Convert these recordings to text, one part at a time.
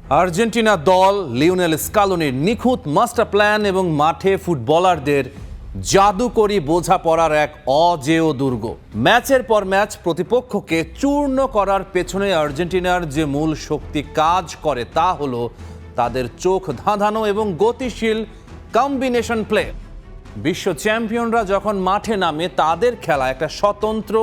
Argentina দল Lionel স্কালোনির নিখুঁত master plan এবং মাঠে ফুটবলারদের জাদুকরী বোঝাপড়ার এক অজেয় দুর্গ। ম্যাচের পর ম্যাচ প্রতিপক্ষকে চূর্ণ করার পেছনে আর্জেন্টিনার যে মূল শক্তি কাজ করে তা হলো তাদের চোখ ধাঁধানো এবং গতিশীল কম্বিনেশন প্লে। বিশ্ব চ্যাম্পিয়নরা যখন মাঠে নামে তাদের খেলা একটা স্বতন্ত্র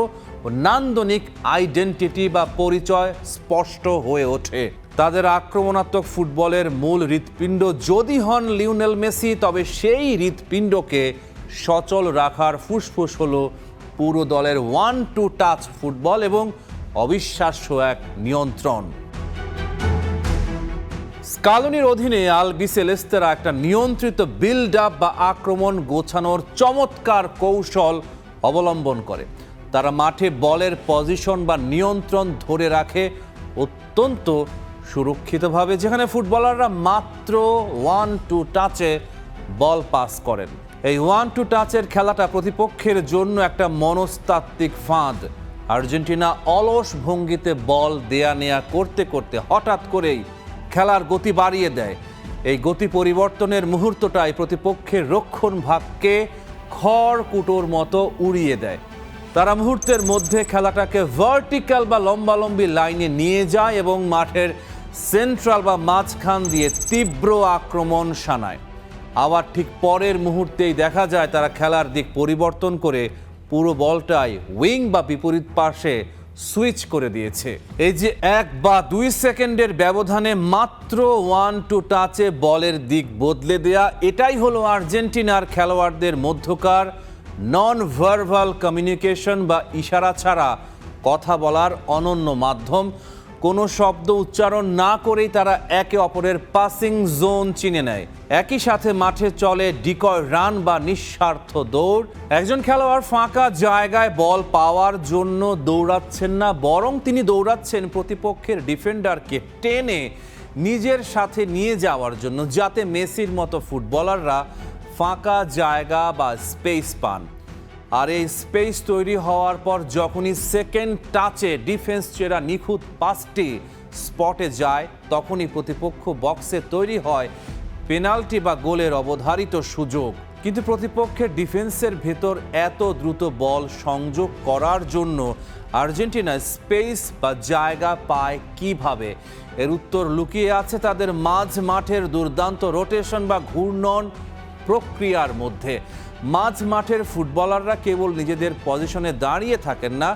ও নান্দনিক আইডেন্টিটি বা পরিচয় স্পষ্ট হয়ে ওঠে। তাদের আক্রমণাত্মক ফুটবলের মূল হৃৎপিণ্ড যদি হন লিওনেল মেসি, তবে সেই হৃৎপিণ্ডকে সচল রাখার ফুসফুস হলো পুরো দলের 1-2 টাচ ফুটবল এবং অবিশ্বাস্য এক নিয়ন্ত্রণ। স্কালোনির অধীনে আলবিসেলেস্তেরা একটা নিয়ন্ত্রিত বিল্ড আপ বা আক্রমণ গোছানোর চমৎকার কৌশল অবলম্বন করে। তারা মাঠে বলের পজিশন বা নিয়ন্ত্রণ ধরে রাখে অত্যন্ত সুরক্ষিতভাবে, যেখানে ফুটবলাররা মাত্র 1-2 টাচে বল পাস করেন। এই 1-2 টাচের খেলাটা প্রতিপক্ষের জন্য একটা মনস্তাত্ত্বিক ফাঁদ। আর্জেন্টিনা অলস ভঙ্গিতে বল দেয়া নেয়া করতে করতে হঠাৎ করেই খেলার গতি বাড়িয়ে দেয়। এই গতি পরিবর্তনের মুহূর্তটাই প্রতিপক্ষের রক্ষণ ভাগকে খড়কুটোর মতো উড়িয়ে দেয়। তারা মুহূর্তের মধ্যে খেলাটাকে ভার্টিক্যাল বা লম্বালম্বি লাইনে নিয়ে যায় এবং মাঠের সেন্ট্রাল বা মাঝখান দিয়ে তীব্র আক্রমণ শানায়। আবার ঠিক পরের মুহূর্তেই দেখা যায় তারা খেলার দিক পরিবর্তন করে পুরো বলটাই উইং বা বিপরীত পাশে সুইচ করে দিয়েছে। এই যে 1 বা 2 সেকেন্ডের ব্যবধানে মাত্র 1-2 টাচে বলের দিক বদলে দেয়া, এটাই হলো আর্জেন্টিনার খেলোয়াড়দের মধ্যকার নন ভার্বাল কমিউনিকেশন বা ইশারা ছাড়া কথা বলার অনন্য মাধ্যম। কোনো শব্দ উচ্চারণ না করেই তারা একে অপরের পাসিং জোন চিনে নেয়। একই সাথে মাঠে চলে ডিকয় রান বা নিঃস্বার্থ দৌড়। একজন খেলোয়াড় ফাঁকা জায়গায় বল পাওয়ার জন্য দৌড়াচ্ছেন না, বরং তিনি দৌড়াচ্ছেন প্রতিপক্ষের ডিফেন্ডারকে টেনে নিজের সাথে নিয়ে যাওয়ার জন্য, যাতে মেসির মতো ফুটবলাররা ফাঁকা জায়গা বা স্পেস পান। আর এই স্পেস তৈরি হওয়ার পর যখনই সেকেন্ড টাচে ডিফেন্স চেরা নিখুঁত পাসটি স্পটে যায়, তখনই প্রতিপক্ষ বক্সে তৈরি হয় পেনাল্টি বা গোলের অবধারিত সুযোগ। কিন্তু প্রতিপক্ষের ডিফেন্সের ভেতর এত দ্রুত বল সংযোগ করার জন্য আর্জেন্টিনা স্পেস বা জায়গা পায় কিভাবে? এর উত্তর লুকিয়ে আছে তাদের মাঝ মাঠের দুর্দান্ত রোটেশন বা ঘূর্ণন প্রক্রিয়ার মধ্যে। মাঝ মাঠের ফুটবলাররা কেবল নিজেদের পজিশনে দাঁড়িয়ে থাকেন না,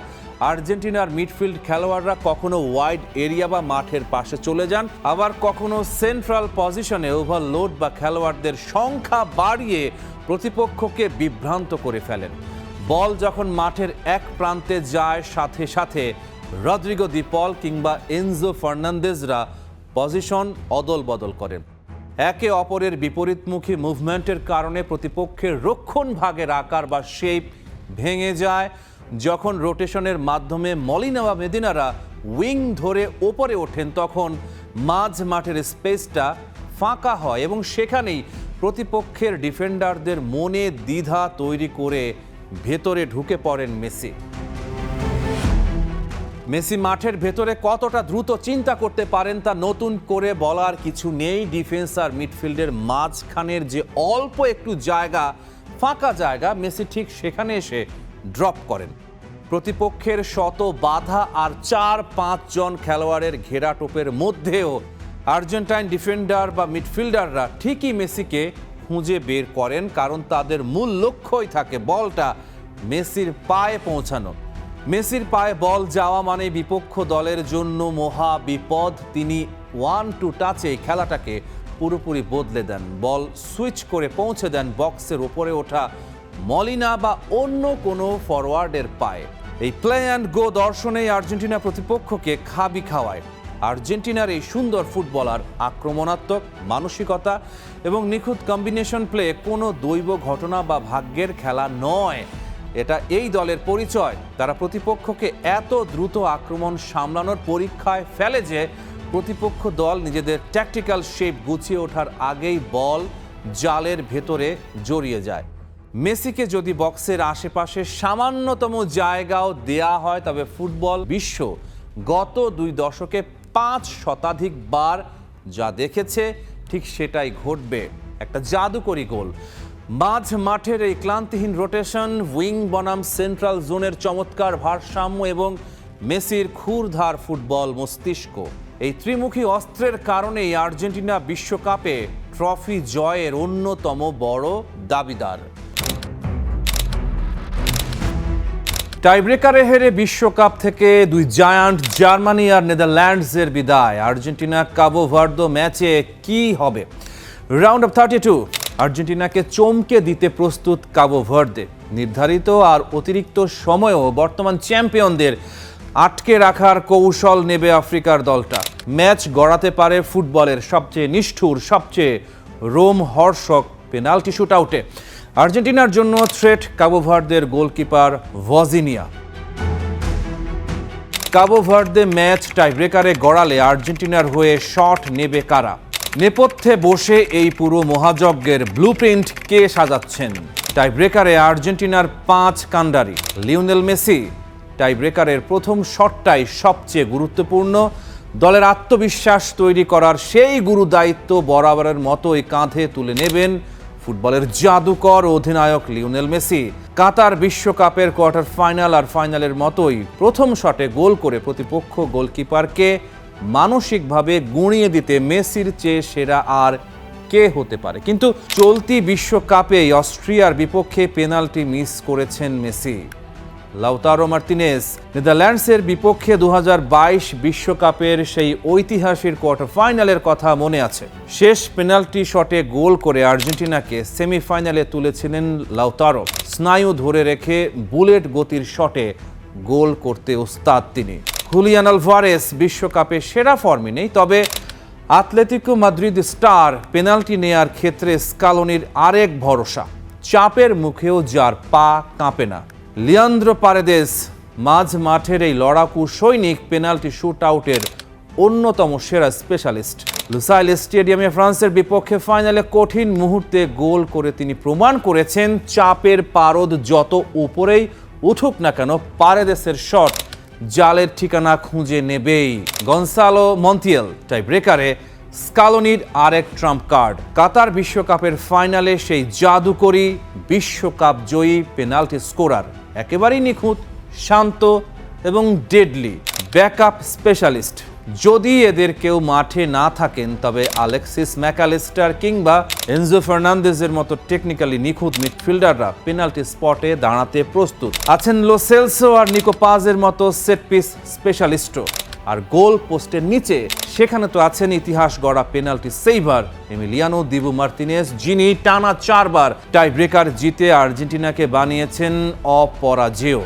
আর্জেন্টিনার মিডফিল্ড খেলোয়াড়রা কখনো ওয়াইড এরিয়া বা মাঠের পাশে চলে যান, আবার কখনো সেন্ট্রাল পজিশনে ওভারলোড বা খেলোয়াড়দের সংখ্যা বাড়িয়ে প্রতিপক্ষকে বিভ্রান্ত করে ফেলেন। বল যখন মাঠের এক প্রান্তে যায়, সাথে সাথে রদ্রিগো দি পল কিংবা এনজো ফার্নান্দেজরা পজিশন অদল বদল করেন। একে অপরের বিপরীতমুখী মুভমেন্টের কারণে প্রতিপক্ষের রক্ষণ ভাগের আকার বা শেপ ভেঙে যায়। যখন রোটেশনের মাধ্যমে মলিনা বা মেদিনারা উইং ধরে ওপরে ওঠেন, তখন মাঝ মাঠের স্পেসটা ফাঁকা হয় এবং সেখানেই প্রতিপক্ষের ডিফেন্ডারদের মনে দ্বিধা তৈরি করে ভেতরে ঢুকে পড়েন মেসি। মেসি মাঠের ভেতরে কতটা দ্রুত চিন্তা করতে পারেন তা নতুন করে বলার কিছু নেই। ডিফেন্স আর মিডফিল্ডের মাঝখানের যে অল্প একটু জায়গা, ফাঁকা জায়গা, মেসি ঠিক সেখানে এসে ড্রপ করেন। প্রতিপক্ষের শত বাধা আর 4-5 জন খেলোয়াড়ের ঘেরাটোপের মধ্যেও আর্জেন্টাইন ডিফেন্ডার বা মিডফিল্ডাররা ঠিকই মেসিকে খুঁজে বের করেন, কারণ তাদের মূল লক্ষ্যই থাকে বলটা মেসির পায়ে পৌঁছানো। মেসির পায়ে বল যাওয়া মানে বিপক্ষ দলের জন্য মহা বিপদ। তিনি 1-2 টাচে খেলাটাকে পুরোপুরি বদলে দেন। বল সুইচ করে পৌঁছে দেন বক্সের ওপরে ওঠা মলিনা বা অন্য কোনো ফরওয়ার্ডের পায়ে। এই প্লে অ্যান্ড গো দর্শনেই আর্জেন্টিনা প্রতিপক্ষকে খাবি খাওয়ায়। আর্জেন্টিনার এই সুন্দর ফুটবলার আক্রমণাত্মক মানসিকতা এবং নিখুঁত কম্বিনেশন প্লে কোনো দৈব ঘটনা বা ভাগ্যের খেলা নয়, এটা এই দলের পরিচয়। তারা প্রতিপক্ষকে এত দ্রুত আক্রমণ সামলানোর পরীক্ষায় ফেলে যে প্রতিপক্ষ দল নিজেদের ট্যাকটিক্যাল শেপ গুছিয়ে ওঠার আগেই বল জালের ভেতরে জড়িয়ে যায়। মেসিকে যদি বক্সের আশেপাশে সামান্যতম জায়গাও দেয়া হয়, তবে ফুটবল বিশ্ব গত 2 দশকে 5 শতাধিক বার যা দেখেছে ঠিক সেটাই ঘটবে, একটা জাদুকরী গোল। মাঝ মাঠের এই ক্লান্তিহীন রোটেশন, উইং বনাম সেন্ট্রাল জোনের চমৎকার ভারসাম্য এবং মেসির ক্ষুরধার ফুটবল মস্তিষ্ক, এই ত্রিমুখী অস্ত্রের কারণেই আর্জেন্টিনা বিশ্বকাপে ট্রফি জয়ের অন্যতম বড় দাবিদার। টাইব্রেকারে হেরে বিশ্বকাপ থেকে দুই জায়ান্ট জার্মানি আর নেদারল্যান্ডসের বিদায়। আর্জেন্টিনা কাবো ভার্দে ম্যাচে কি হবে? রাউন্ড অফ 32 আর্জেন্টিনাকে চমকে দিতে প্রস্তুত কাবো ভার্দে। নির্ধারিত আর অতিরিক্ত সময়েও বর্তমান চ্যাম্পিয়নদের আটকে রাখার কৌশল নেবে আফ্রিকার দলটা। ম্যাচ গড়াতে পারে ফুটবলের সবচেয়ে নিষ্ঠুর, সবচেয়ে রোমহর্ষক পেনাল্টি শুটআউটে। আর্জেন্টিনার জন্য থ্রেট কাবো ভার্দের গোলকিপার ভজিনিয়া। কাবো ভার্দে ম্যাচ টাইব্রেকারে গড়ালে আর্জেন্টিনার হয়ে শট নেবে কারা? নেপথ্যে বসে এই পুরো মহাযজ্ঞের ব্লুপ্রিন্ট কে সাজাচ্ছেন? টাইব্রেকারে আর্জেন্টিনার 5 কাণ্ডারি লিওনেল মেসি। টাইব্রেকারের প্রথম শটটাই সবচেয়ে গুরুত্বপূর্ণ। দলের আত্মবিশ্বাস তৈরি করার সেই গুরু দায়িত্ব বরাবরের মতোই কাঁধে তুলে নেবেন ফুটবলের জাদুকর অধিনায়ক লিওনেল মেসি। কাতার বিশ্বকাপের কোয়ার্টার ফাইনাল আর ফাইনালের মতোই প্রথম শটে গোল করে প্রতিপক্ষ গোলকিপারকে মানসিকভাবে গুঁড়িয়ে দিতে মেসির চেয়ে সেরা আর কে হতে পারে? কিন্তু চলতি বিশ্বকাপে অস্ট্রিয়ার বিপক্ষে পেনাল্টি মিস করেছেন মেসি। লাউতারো মার্তিনেজ নেদারল্যান্ডসের বিপক্ষে 2022 বিশ্বকাপের সেই ঐতিহাসিক কোয়ার্টার ফাইনালের কথা মনে আছে। শেষ পেনাল্টি শটে গোল করে আর্জেন্টিনাকে সেমিফাইনালে তুলেছিলেন লাউতারো। স্নায়ু ধরে রেখে বুলেট গতির শটে গোল করতে ওস্তাদ তিনি। হুলিয়ান আলভারেস বিশ্বকাপে সেরা ফর্মে নেই, তবে আতলেতিকো মাদ্রিদ স্টার পেনাল্টি নেয়ার ক্ষেত্রে স্কালোনির আরেক ভরসা। চাপের মুখেও যার পা কাঁপে না। লিয়ান্দ্রো পারেদেস মাঝ মাঠের এই লড়াকু সৈনিক পেনাল্টি শুট আউটের অন্যতম সেরা স্পেশালিস্ট। লুসাইল স্টেডিয়ামে ফ্রান্সের বিপক্ষে ফাইনালে কঠিন মুহূর্তে গোল করে তিনি প্রমাণ করেছেন চাপের পারদ যত উপরেই উঠুক না কেন পারেদেসের শট জালের ঠিকানা খুঁজে নেবেই। গনসালো মন্তিয়াল টাইব্রেকারে স্কালোনির আরেক ট্রাম্প কার্ড। কাতার বিশ্বকাপের ফাইনালে সেই জাদুকরী বিশ্বকাপ জয়ী পেনাল্টি স্কোরার, একেবারেই নিখুঁত, শান্ত এবং ডেডলি ব্যাকআপ স্পেশালিস্ট। যদি এদের কেউ মাঠে না থাকেন তবে আলেক্সিস ম্যাকালিস্টার কিংবা এনজো ফার্নান্দেজের মতো টেকনিক্যালি নিখুঁত মিডফিল্ডাররা পেনাল্টি স্পটে দাঁড়াতে প্রস্তুত আছেন। লো সেলসো আর নিকো পাজের মতো সেট পিস স্পেশালিস্টও। আর গোল পোস্টের নিচে সেখানে তো আছেন ইতিহাস গড়া পেনাল্টি সেভার এমিলিয়ানো দিবু মার্তিনেজ, যিনি টানা 4 বার টাই ব্রেকার জিতে আর্জেন্টিনাকে বানিয়েছেন অপরাজেয়।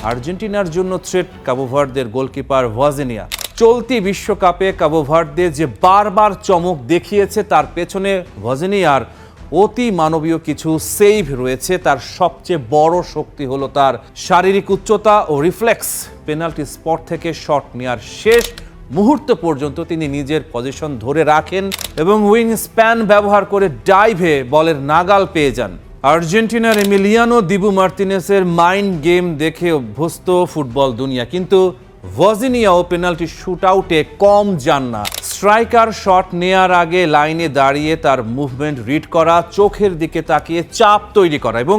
আর্জেন্টিনার জন্য থ্রেট কাবো ভার্দের গোলকিপার ভজিনিয়া। চলতি বিশ্বকাপে কাবো ভার্দে যে বারবার চমক দেখিয়েছে তার পেছনে ভজিনিয়ার অতি মানবীয় কিছু সেভ রয়েছে। তার সবচেয়ে বড় শক্তি হলো তার শারীরিক উচ্চতা ও রিফ্লেক্স। পেনাল্টি স্পট থেকে শট নেওয়ার শেষ মুহূর্ত পর্যন্ত তিনি নিজের পজিশন ধরে রাখেন এবং উইং স্প্যান ব্যবহার করে ডাইভে বলের নাগাল পেয়ে যান। আর্জেন্টিনার এমিলিয়ানো দিবু মার্তিনেসের মাইন্ড গেম দেখে অভ্যস্ত ফুটবল দুনিয়া, কিন্তু ভজিনিয়াও পেনাল্টি শুটআউটে কম যান না। স্ট্রাইকার শট নেয়ার আগে লাইনে দাঁড়িয়ে তার মুভমেন্ট রিড করা, চোখের দিকে তাকিয়ে চাপ তৈরি করা এবং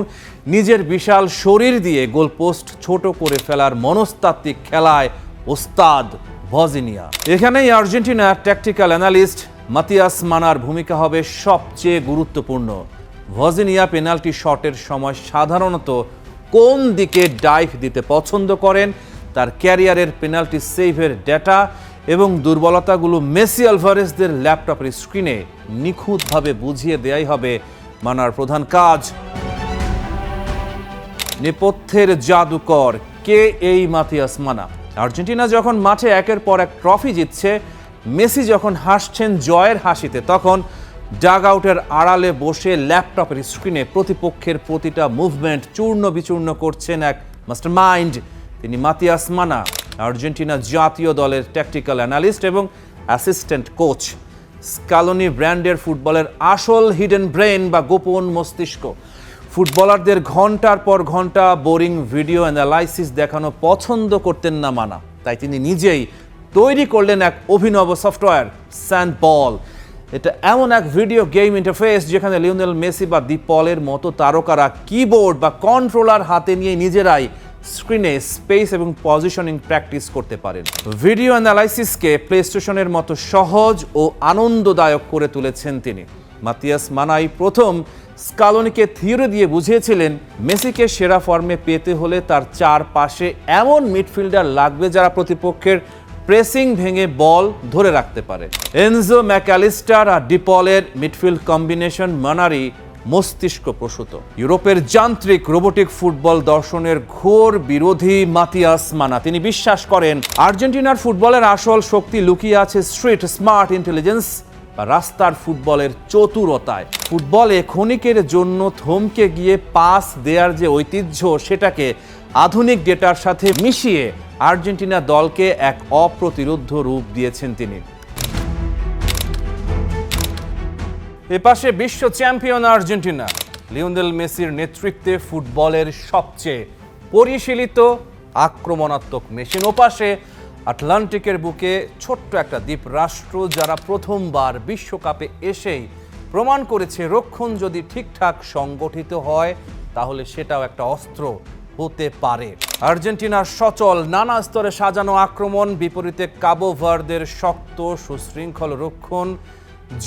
নিজের বিশাল শরীর দিয়ে গোলপোস্ট ছোট করে ফেলার মনস্তাত্ত্বিক খেলায় ওস্তাদ ভজিনিয়া। এখানেই আর্জেন্টিনার ট্যাকটিক্যাল অ্যানালিস্ট মাতিয়াস মানার ভূমিকা হবে সবচেয়ে গুরুত্বপূর্ণ। ভজিনিয়া পেনাল্টি শটের সময় সাধারণত কোন দিকে ডাইভ দিতে পছন্দ করেন, তার ক্যারিয়ারের পেনাল্টি সেভের ডেটা এবং দুর্বলতাগুলো মেসি আলভারেজদের ল্যাপটপের স্ক্রিনে নিখুঁতভাবে বুঝিয়ে দেয়াই হবে মানার প্রধান কাজ। নেপথ্যের জাদুকর কে এই মাতিয়াস মানা? আর্জেন্টিনা যখন মাঠে একের পর এক ট্রফি জিতছে, মেসি যখন হাসছেন জয়ের হাসিতে, তখন ডাগ আউটের আড়ালে বসে ল্যাপটপের স্ক্রিনে প্রতিপক্ষের প্রতিটা মুভমেন্ট চূর্ণ বিচূর্ণ করছেন এক মাস্টারমাইন্ড। তিনি মাতিয়াস মানা, আর্জেন্টিনা জাতীয় দলের ট্যাকটিক্যাল অ্যানালিস্ট এবং অ্যাসিস্ট্যান্ট কোচ। স্কালোনি ব্র্যান্ডের ফুটবলের আসল হিডেন ব্রেন বা গোপন মস্তিষ্ক। ফুটবলারদের ঘন্টার পর ঘন্টা বোরিং ভিডিও অ্যানালাইসিস দেখানো পছন্দ করতেন না মানা, তাই তিনি নিজেই তৈরি করলেন এক অভিনব সফটওয়্যার স্যান্ড বল। এটা এমন এক ভিডিও গেম ইন্টারফেস যেখানে লিওনেল মেসি বা দি পলের মতো তারকারা কিবোর্ড বা কন্ট্রোলার হাতে নিয়ে নিজেরাই স্ক্রিনে স্পেস এবং পজিশনিং প্র্যাকটিস করতে পারেন। ভিডিও অ্যানালাইসিসকে প্লে স্টেশনের মতো সহজ ও আনন্দদায়ক করে তুলেছেন তিনি। মাতিয়াস মানাই প্রথম স্কালোনিকে থিওরি দিয়ে বুঝিয়েছিলেন মেসিকে সেরা ফর্মে পেতে হলে তার চারপাশে এমন মিডফিল্ডার লাগবে যারা প্রতিপক্ষের প্রেসিং ভেঙে বল ধরে রাখতে পারে। এনজো ম্যাকঅ্যালিস্টার আর ডিপলের মিডফিল্ড কম্বিনেশন মানারি মস্তিষ্ক প্রসূত। ইউরোপের যান্ত্রিক রোবোটিক ফুটবল দর্শনের ঘোর বিরোধী মাতিয়াস মানা। তিনি বিশ্বাস করেন আর্জেন্টিনার ফুটবলের আসল শক্তি লুকিয়ে আছে স্ট্রিট স্মার্ট ইন্টেলিজেন্স বা রাস্তার ফুটবলের চতুরতায়। ফুটবলে ক্ষণিকের জন্য থমকে গিয়ে পাস দেওয়ার যে ঐতিহ্য, সেটাকে আধুনিক ডেটার সাথে মিশিয়ে আর্জেন্টিনা দলকে এক অপ্রতিরোধ্য রূপ দিয়েছেন তিনি। এপাশে বিশ্ব চ্যাম্পিয়ন আর্জেন্টিনা। লিওনেল মেসির নেতৃত্বে ফুটবলের সবচেয়ে পরিশীলিত আক্রমণাত্মক মেশিন। ওপাশে আটলান্টিকের বুকে ছোট্ট একটা দ্বীপ রাষ্ট্র যারা প্রথমবার বিশ্বকাপে এসেই প্রমাণ করেছে রক্ষণ যদি ঠিকঠাক সংগঠিত হয় তাহলে সেটাও একটা অস্ত্র হতে পারে। আর্জেন্টিনার সচল নানা স্তরে সাজানো আক্রমণ বিপরীতে কাবো ভার্দের শক্ত সুশৃঙ্খল রক্ষণ,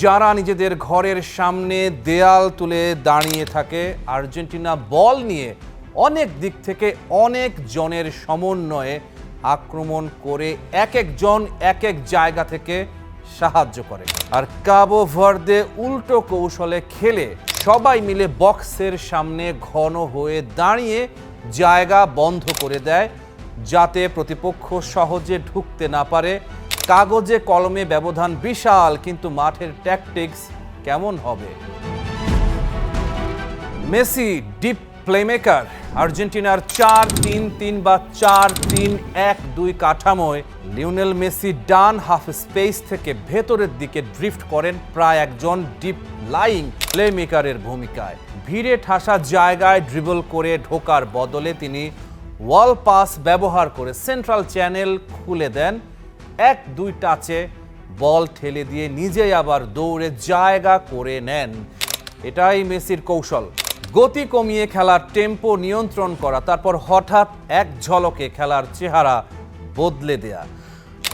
যারা নিজেদের ঘরের সামনে দেয়াল তুলে দাঁড়িয়ে থাকে। আর্জেন্টিনা বল নিয়ে অনেক দিক থেকে অনেক জনের সমন্বয়ে আক্রমণ করে এক একজন এক এক জায়গা থেকে সাহায্য করে। আর কাবো ভার্দে উল্টো কৌশলে খেলে সবাই মিলে বক্সের সামনে ঘন হয়ে দাঁড়িয়ে জায়গা বন্ধ করে দেয় যাতে প্রতিপক্ষ সহজে ঢুকতে না পারে। কাগজে কলমে ব্যবধান বিশাল, কিন্তু মাঠের ট্যাকটিক্স কেমন হবে? Messi deep playmaker. আর্জেন্টিনার 4-3-3 বা 4-3-1-2 কাঠামোয় লিওনেল মেসি ডান হাফ স্পেস থেকে ভেতরের দিকে ড্রিফট করেন প্রায় একজন ডিপ লাইং প্লেমেকারের ভূমিকায়। ভিড়ে ঠাসা জায়গায় ড্রিবল করে ঢোকার বদলে তিনি ওয়াল পাস ব্যবহার করে সেন্ট্রাল চ্যানেল খুলে দেন। 1-2 টাচে বল ঠেলে দিয়ে নিজেই আবার দৌড়ে জায়গা করে নেন। এটাই মেসির কৌশল। গতি কমিয়ে খেলার টেম্পো নিয়ন্ত্রণ করা, তারপর হঠাৎ এক ঝলকে খেলার চেহারা বদলে দেয়া।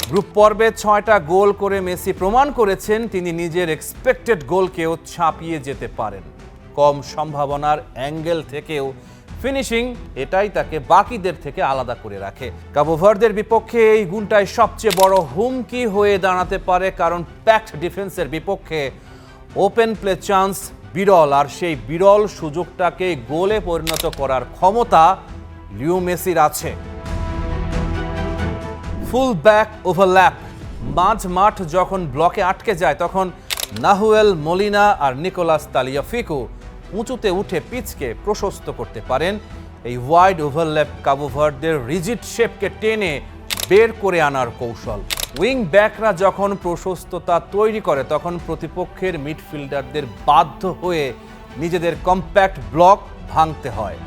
গ্রুপ পর্বে 6টা গোল করে মেসি প্রমাণ করেছেন তিনি নিজের এক্সপেক্টেড গোলকেও ছাপিয়ে যেতে পারেন। কম সম্ভাবনার অ্যাঙ্গেল থেকেও ফিনিশিং, এটাই তাকে বাকিদের থেকে আলাদা করে রাখে। কাবো ভার্দের বিপক্ষে এই গুণটাই সবচেয়ে বড় হুমকি হয়ে দাঁড়াতে পারে, কারণ প্যাকড ডিফেন্সের বিপক্ষে ওপেন প্লে চান্স বিরল, আর সেই বিরল সুযোগটাকে গোলে পরিণত করার ক্ষমতা লিও মেসির আছে। Full back overlap. মাঝ মাঠ যখন ব্লকে আটকে যায় তখন নাহুয়েল মলিনা আর নিকোলাস তালিয়াফিকো উঁচুতে উঠে পিচকে প্রশস্ত করতে পারেন। এই ওয়াইড ওভারল্যাপ কাবো ভার্দের রিজিড শেপকে টেনে বের করে আনার কৌশল। উইং ব্যাকরা যখন প্রশস্ততা তৈরি করে তখন প্রতিপক্ষের মিডফিল্ডারদের বাধ্য হয়ে নিজেদের কম্প্যাক্ট ব্লক ভাঙতে হয়।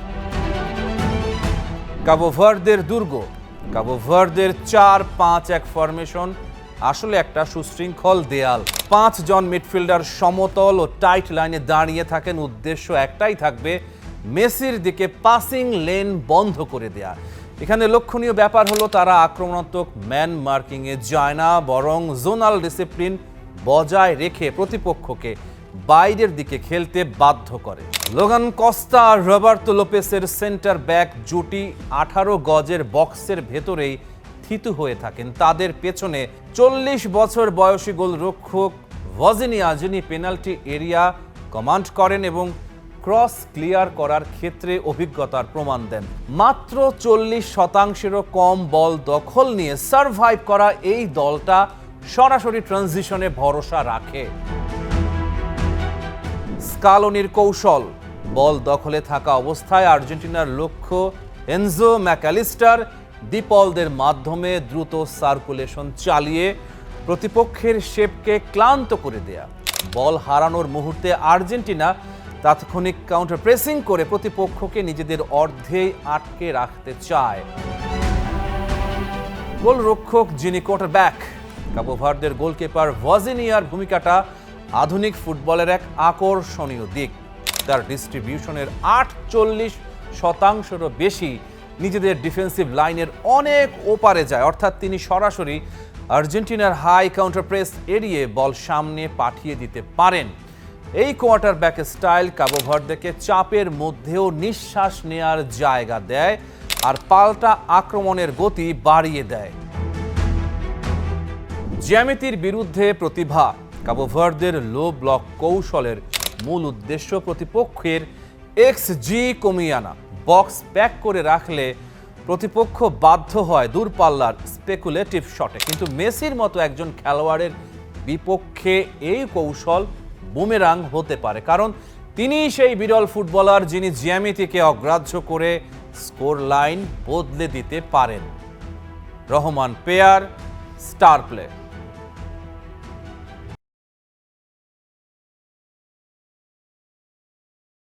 কাবো ভার্দের দুর্গ। কাবো ভার্দের 4-5-1 ফরমেশন আসলে একটা সুশৃঙ্খল দেয়াল। 5 জন মিডফিল্ডার সমতল ও টাইট লাইনে দাঁড়িয়ে থাকেন। উদ্দেশ্য একটাই থাকবে, মেসির দিকে পাসিং লেন বন্ধ করে দেয়া। এখানে লক্ষণীয় ব্যাপার হলো তারা আক্রমণাত্মক ম্যান মার্কিংয়ে যায় না, বরং জোনাল ডিসিপ্লিন বজায় রেখে প্রতিপক্ষকে বাইরের দিকে খেলতে বাধ্য করে। লোগান কস্তা আর রবার্তো লোপেসের সেন্টার ব্যাক জুটি 18 গজের বক্সের ভেতরেই থিতু হয়ে থাকেন। তাদের পেছনে 40 বছর বয়সী গোলরক্ষক ভজিনিয়া, যিনি পেনাল্টি এরিয়া কমান্ড করেন এবং ক্রস ক্লিয়ার করার ক্ষেত্রে অভিজ্ঞতার প্রমাণ দেন। মাত্র 40%-এরও কম বল দখল নিয়ে সারভাইভ করা এই দলটা সরাসরি ট্রানজিশনে ভরসা রাখে। স্কালোনির কৌশল। বল দখলে থাকা অবস্থায় আর্জেন্টিনার লক্ষ্য এনজো ম্যাকঅ্যালিস্টার ডিপলদের মাধ্যমে দ্রুত সার্কুলেশন চালিয়ে প্রতিপক্ষের শেপকে ক্লান্ত করে দেয়া। বল হারানোর মুহূর্তে আর্জেন্টিনা তাৎক্ষণিক কাউন্টার প্রেসিং করে প্রতিপক্ষকে নিজেদের অর্ধেই আটকে রাখতে চায়। গোলরক্ষক যিনি কোয়ার্টারব্যাক। কাবো ভার্দের গোলকিপার ভাজিনিয়ার ভূমিকাটা আধুনিক ফুটবলের এক আকর্ষণীয় দিক। তার ডিস্ট্রিবিউশনের 48%-রও বেশি নিজেদের ডিফেন্সিভ লাইনের অনেক ওপারে যায়, অর্থাৎ তিনি সরাসরি আর্জেন্টিনার হাই কাউন্টার প্রেস এড়িয়ে বল সামনে পাঠিয়ে দিতে পারেন। এই কোয়ার্টারব্যাক স্টাইল কাবো ভার্দেকে চাপের মধ্যেও নিঃশ্বাস নেয়ার জায়গা দেয় আর পাল্টা আক্রমণের গতি বাড়িয়ে দেয়। জ্যামিতির বিরুদ্ধে প্রতিভা। কাবো ভার্দের লো ব্লক কৌশলের মূল উদ্দেশ্য প্রতিপক্ষের এক্সজি কমিয়ে আনা। বক্স প্যাক করে রাখলে প্রতিপক্ষ বাধ্য হয় দূরপাল্লার স্পেকুলেটিভ শটে, কিন্তু মেসির মতো একজন খেলোয়াড়ের বিপক্ষে এই কৌশল বুমেরাং হতে পারে, কারণ তিনি সেই বিরল ফুটবলার যিনি জ্যামিতিকে অগ্রাহ্য করে স্কোর লাইন বদলে দিতে পারেন। Rahman pair, star play.